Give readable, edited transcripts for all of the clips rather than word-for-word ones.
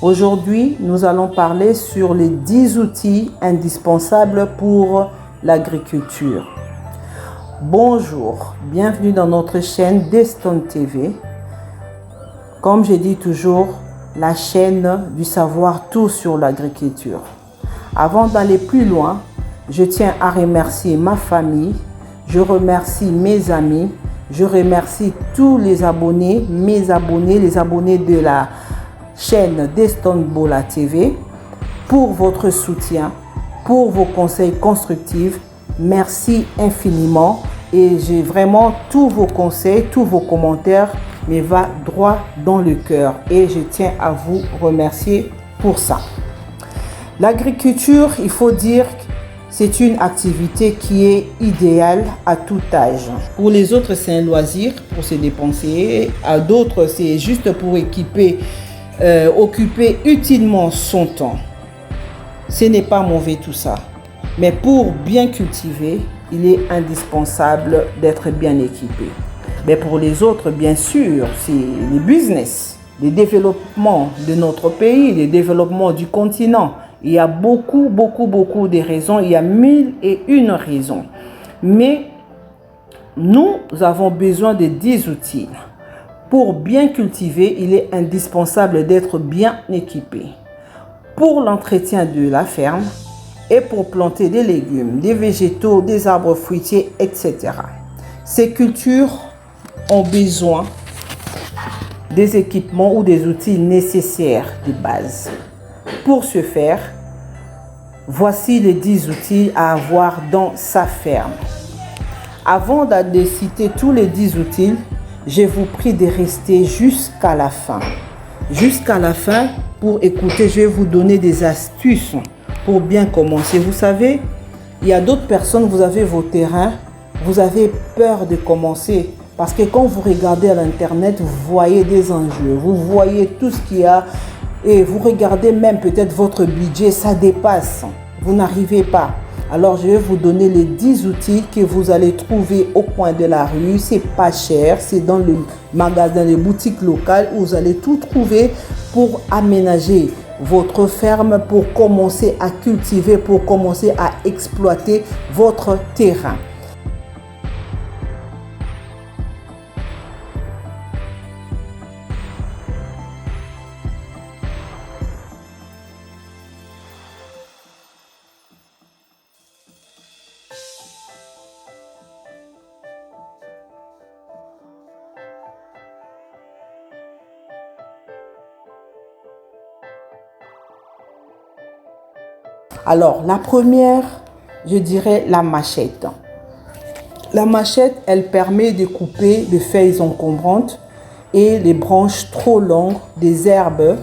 Aujourd'hui, nous allons parler sur les 10 outils indispensables pour l'agriculture. Bonjour, bienvenue dans notre chaîne Deston TV. Comme je dis toujours, la chaîne du savoir tout sur l'agriculture. Avant d'aller plus loin, je tiens à remercier ma famille, je remercie mes amis, je remercie tous les abonnés, les abonnés de la chaîne Deston Bola TV pour votre soutien, pour vos conseils constructifs. Merci infiniment et j'ai vraiment tous vos conseils, tous vos commentaires me va droit dans le cœur et je tiens à vous remercier pour ça. L'agriculture, il faut dire, c'est une activité qui est idéale à tout âge. Pour les autres, c'est un loisir pour se dépenser. À d'autres, c'est juste pour occuper utilement son temps. Ce n'est pas mauvais tout ça. Mais pour bien cultiver, il est indispensable d'être bien équipé. Mais pour les autres, bien sûr, c'est le business, le développement de notre pays, le développement du continent. Il y a beaucoup de raisons, il y a 1001 raisons. Mais nous avons besoin de 10 outils. Pour bien cultiver, il est indispensable d'être bien équipé. Pour l'entretien de la ferme et pour planter des légumes, des végétaux, des arbres fruitiers, etc. Ces cultures ont besoin des équipements ou des outils nécessaires de base. Pour ce faire, voici les 10 outils à avoir dans sa ferme. Avant de citer tous les 10 outils, je vous prie de rester jusqu'à la fin. Jusqu'à la fin pour écouter, je vais vous donner des astuces pour bien commencer. Vous savez, il y a d'autres personnes, vous avez vos terrains, vous avez peur de commencer. Parce que quand vous regardez à l'internet, vous voyez des enjeux, vous voyez tout ce qu'il y a et vous regardez même peut-être votre budget, ça dépasse, vous n'arrivez pas. Alors je vais vous donner les 10 outils que vous allez trouver au coin de la rue, c'est pas cher, c'est dans le magasin, les boutiques locales où vous allez tout trouver pour aménager votre ferme, pour commencer à cultiver, pour commencer à exploiter votre terrain. Alors, la première, je dirais la machette. La machette, elle permet de couper les feuilles encombrantes et les branches trop longues des herbes.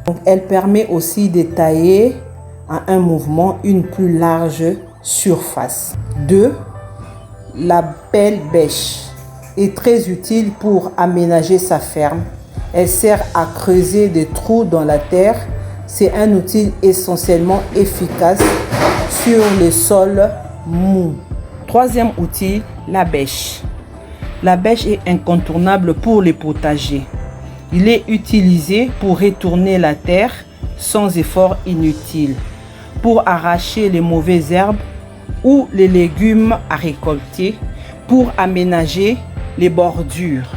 Donc, elle permet aussi de tailler à un mouvement une plus large surface. 2. La pelle bêche est très utile pour aménager sa ferme. Elle sert à creuser des trous dans la terre. C'est un outil essentiellement efficace sur les sols mous. 3e outil, la bêche. La bêche est incontournable pour les potagers. Il est utilisé pour retourner la terre sans effort inutile, pour arracher les mauvaises herbes ou les légumes à récolter, pour aménager les bordures.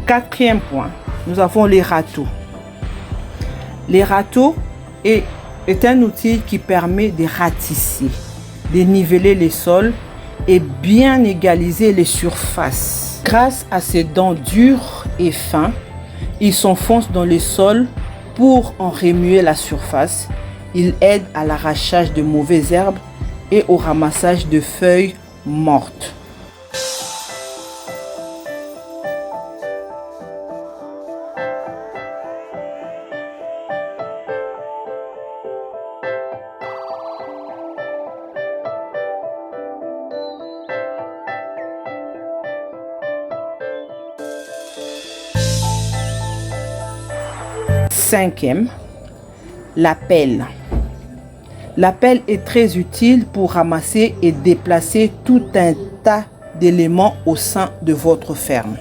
4e point, nous avons les râteaux. Les râteaux est un outil qui permet de ratisser, de niveler les sols et bien égaliser les surfaces. Grâce à ses dents dures et fins, ils s'enfoncent dans les sols pour en remuer la surface. Ils aident à l'arrachage de mauvaises herbes et au ramassage de feuilles mortes. Cinquième, la pelle. La pelle est très utile pour ramasser et déplacer tout un tas d'éléments au sein de votre ferme.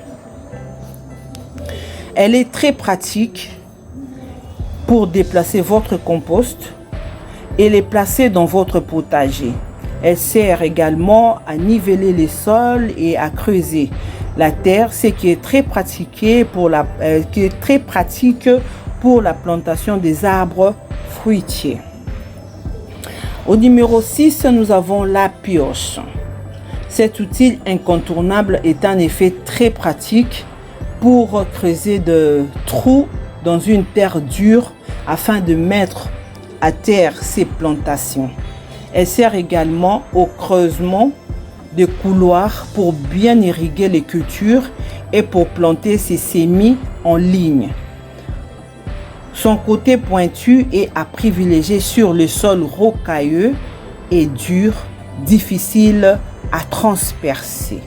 Elle est très pratique pour déplacer votre compost et les placer dans votre potager. Elle sert également à niveler les sols et à creuser la terre, ce qui est très pratiqué pour la plantation des arbres fruitiers. Au numéro 6, nous avons la pioche. Cet outil incontournable est en effet très pratique pour creuser de trous dans une terre dure afin de mettre à terre ces plantations. Elle sert également au creusement de couloirs pour bien irriguer les cultures et pour planter ces semis en ligne. Son côté pointu est à privilégier sur le sol rocailleux et dur, difficile à transpercer.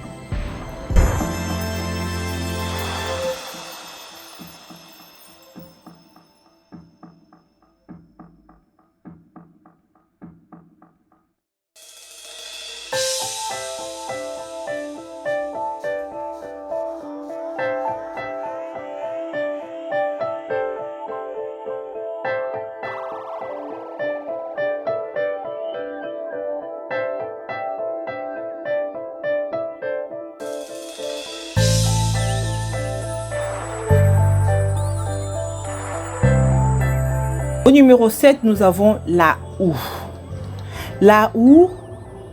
Au numéro 7, nous avons la houe. La houe,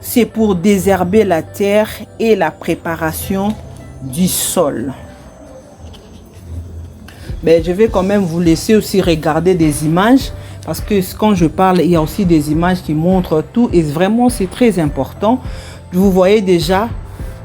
c'est pour désherber la terre et la préparation du sol. Mais je vais quand même vous laisser aussi regarder des images parce que quand je parle, il y a aussi des images qui montrent tout et vraiment c'est très important. Vous voyez déjà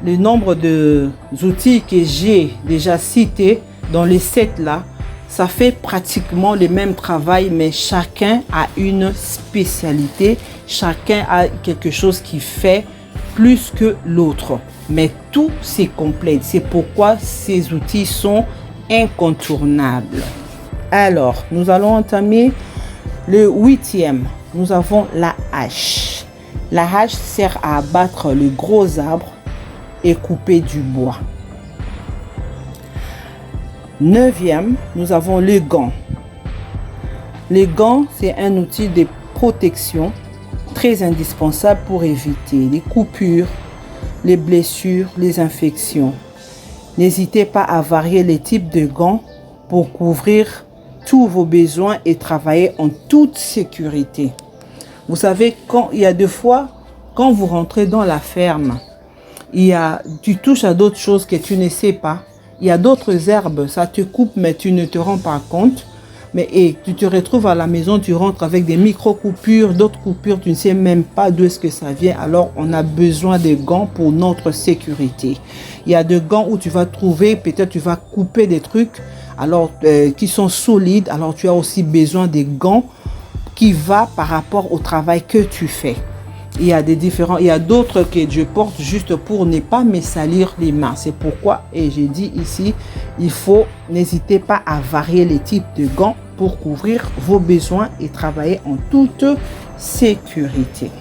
le nombre d'outils que j'ai déjà cités dans les 7 là. Ça fait pratiquement le même travail, mais chacun a une spécialité. Chacun a quelque chose qui fait plus que l'autre. Mais tout, c'est complet. C'est pourquoi ces outils sont incontournables. Alors, nous allons entamer le 8e. Nous avons la hache. La hache sert à abattre les gros arbres et couper du bois. 9e, nous avons les gants. Les gants, c'est un outil de protection très indispensable pour éviter les coupures, les blessures, les infections. N'hésitez pas à varier les types de gants pour couvrir tous vos besoins et travailler en toute sécurité. Vous savez, il y a des fois, quand vous rentrez dans la ferme, tu touches à d'autres choses que tu ne sais pas. Il y a d'autres herbes, ça te coupe, mais tu ne te rends pas compte. Et tu te retrouves à la maison, tu rentres avec des micro-coupures, d'autres coupures, tu ne sais même pas d'où est-ce que ça vient. Alors, on a besoin de gants pour notre sécurité. Il y a des gants où tu vas trouver, peut-être tu vas couper des trucs qui sont solides. Alors, tu as aussi besoin des gants qui vont par rapport au travail que tu fais. Il y a d'autres que je porte juste pour ne pas me salir les mains. C'est pourquoi, et j'ai dit ici, n'hésitez pas à varier les types de gants pour couvrir vos besoins et travailler en toute sécurité.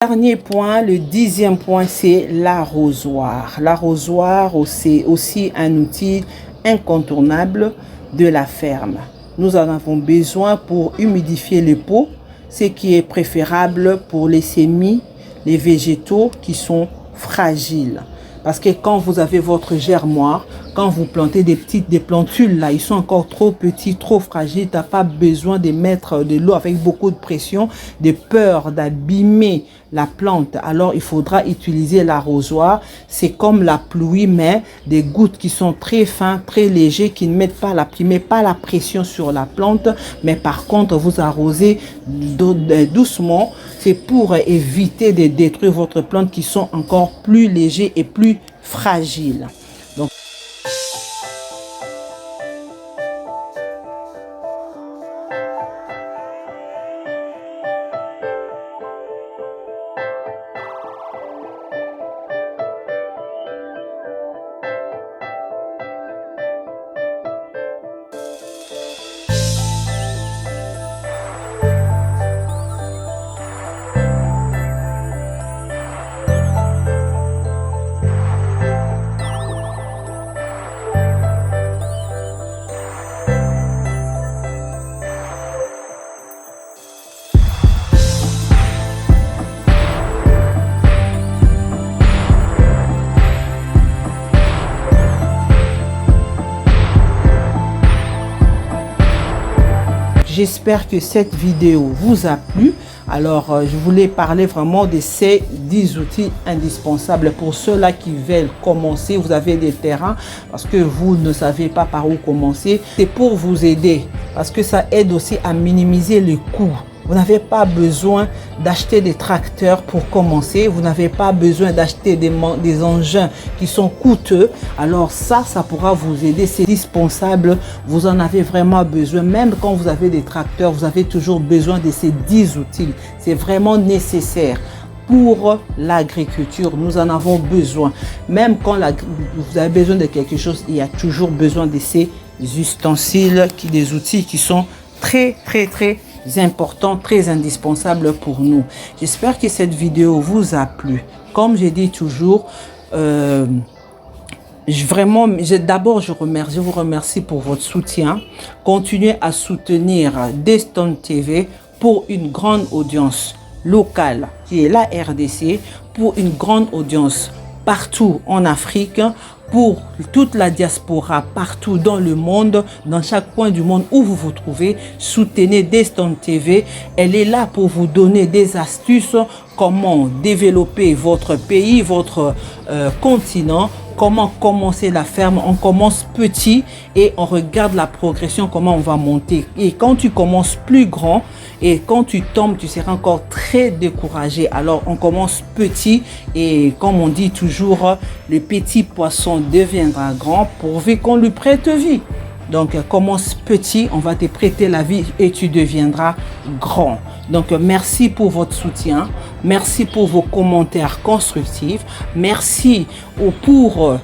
Dernier point, le 10e point, c'est l'arrosoir. L'arrosoir, c'est aussi un outil incontournable de la ferme. Nous en avons besoin pour humidifier les pots, ce qui est préférable pour les semis, les végétaux qui sont fragiles. Parce que quand vous avez votre germoire, quand vous plantez des plantules là, ils sont encore trop petits, trop fragiles, tu n'as pas besoin de mettre de l'eau avec beaucoup de pression, de peur d'abîmer la plante. Alors il faudra utiliser l'arrosoir. C'est comme la pluie, mais des gouttes qui sont très fins, très légers, qui ne mettent pas la pression sur la plante, mais par contre vous arrosez doucement. C'est pour éviter de détruire votre plante qui sont encore plus légers et plus fragiles. Donc j'espère que cette vidéo vous a plu. Alors, je voulais parler vraiment de ces 10 outils indispensables pour ceux-là qui veulent commencer. Vous avez des terrains parce que vous ne savez pas par où commencer. C'est pour vous aider parce que ça aide aussi à minimiser les coûts. Vous n'avez pas besoin d'acheter des tracteurs pour commencer. Vous n'avez pas besoin d'acheter des engins qui sont coûteux. Alors ça pourra vous aider. C'est indispensable. Vous en avez vraiment besoin. Même quand vous avez des tracteurs, vous avez toujours besoin de ces 10 outils. C'est vraiment nécessaire. Pour l'agriculture, nous en avons besoin. Même quand vous avez besoin de quelque chose, il y a toujours besoin de ces ustensiles, des outils qui sont très important, très indispensable pour nous. J'espère que cette vidéo vous a plu. Comme je dis toujours, d'abord je vous remercie pour votre soutien. Continuez à soutenir Deston TV pour une grande audience locale qui est la RDC, pour une grande audience partout en Afrique, pour toute la diaspora partout dans le monde, dans chaque coin du monde où vous vous trouvez. Soutenez Deston TV. Elle est là pour vous donner des astuces, comment développer votre pays, votre continent, comment commencer la ferme. On commence petit et on regarde la progression, comment on va monter. Et quand tu commences plus grand et quand tu tombes, tu seras encore très découragé. Alors on commence petit et comme on dit toujours, le petit poisson deviendra grand pourvu qu'on lui prête vie. Donc commence petit, on va te prêter la vie et tu deviendras grand. Donc merci pour votre soutien, merci pour vos commentaires constructifs, merci pour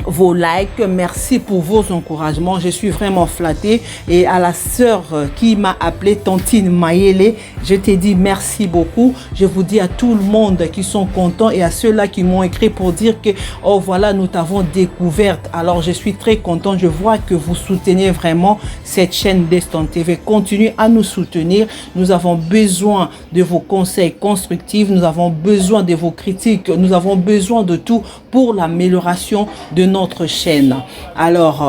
vos likes, merci pour vos encouragements. Je suis vraiment flattée. Et à la sœur qui m'a appelé Tantine Mayele, je te dis merci beaucoup. Je vous dis à tout le monde qui sont contents et à ceux-là qui m'ont écrit pour dire que oh voilà, nous t'avons découverte. Alors je suis très content. Je vois que vous soutenez vraiment cette chaîne Deston TV. Continuez à nous soutenir. Nous avons besoin de vos conseils constructifs. Nous avons besoin de vos critiques. Nous avons besoin de tout pour l'amélioration de notre chaîne. Alors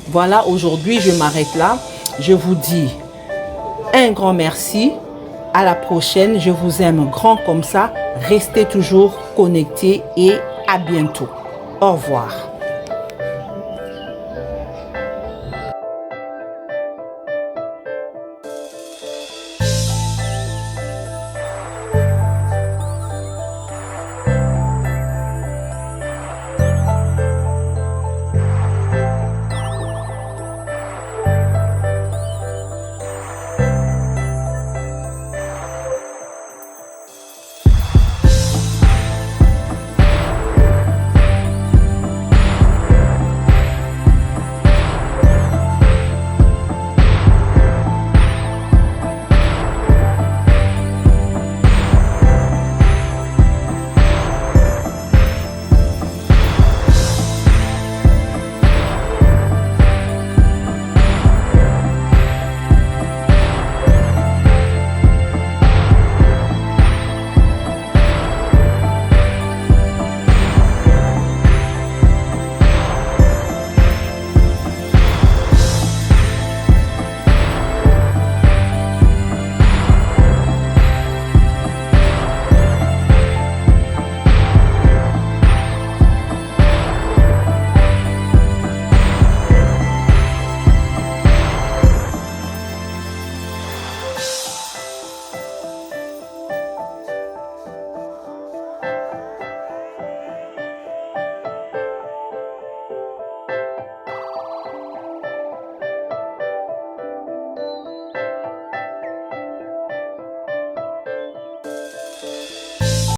voilà, aujourd'hui je m'arrête là. Je vous dis un grand merci. À la prochaine. Je vous aime grand comme ça. Restez toujours connectés et à bientôt. Au revoir.